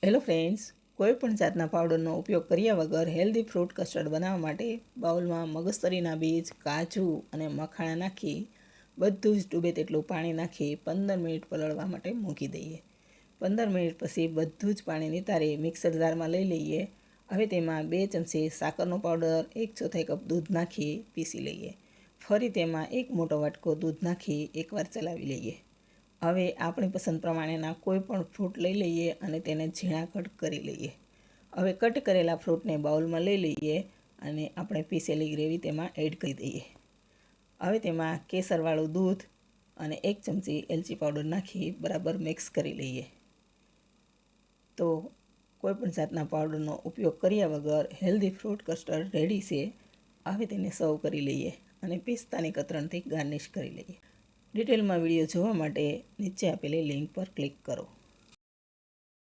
Hello friends, કોઈપણ જાતના પાવડરનો ઉપયોગ કર્યા વગર હેલ્ધી ફ્રૂટ કસ્ટર્ડ બનાવવા માટે બાઉલમાં મગજતરીના બીજ, કાજુ અને મખાણા નાખી બધું જ ડૂબે તેટલું પાણી નાખી 15 મિનિટ પલળવા માટે મૂકી દઈએ। 15 મિનિટ પછી બધું જ પાણી નિતારી મિક્સર જારમાં લઈ લઈએ। હવે તેમાં 2 ચમચી સાકરનો પાવડર, 1/4 કપ દૂધ નાખી પીસી લઈએ। ફરી તેમાં 1 મોટો વાટકો દૂધ નાખી એકવાર ચલાવી લઈએ। હવે આપણી પસંદ પ્રમાણેના કોઈ પણ ફ્રૂટ લઈ લઈએ અને તેને ઝીણા કટ કરી લઈએ। હવે કટ કરેલા ફ્રૂટને બાઉલમાં લઈ લઈએ અને આપણે પીસેલી ગ્રેવી તેમાં એડ કરી દઈએ। હવે તેમાં કેસરવાળું દૂધ અને 1 ચમચી એલચી પાવડર નાખી બરાબર મિક્સ કરી લઈએ। તો કોઈપણ જાતના પાવડરનો ઉપયોગ કર્યા વગર હેલ્ધી ફ્રૂટ કસ્ટર્ડ રેડી છે। હવે તેને સર્વ કરી લઈએ અને પિસ્તાની કતરણથી ગાર્નિશ કરી લઈએ। ડિટેલમાં વિડીયો જોવા માટે નીચે આપેલી લિંક પર ક્લિક કરો।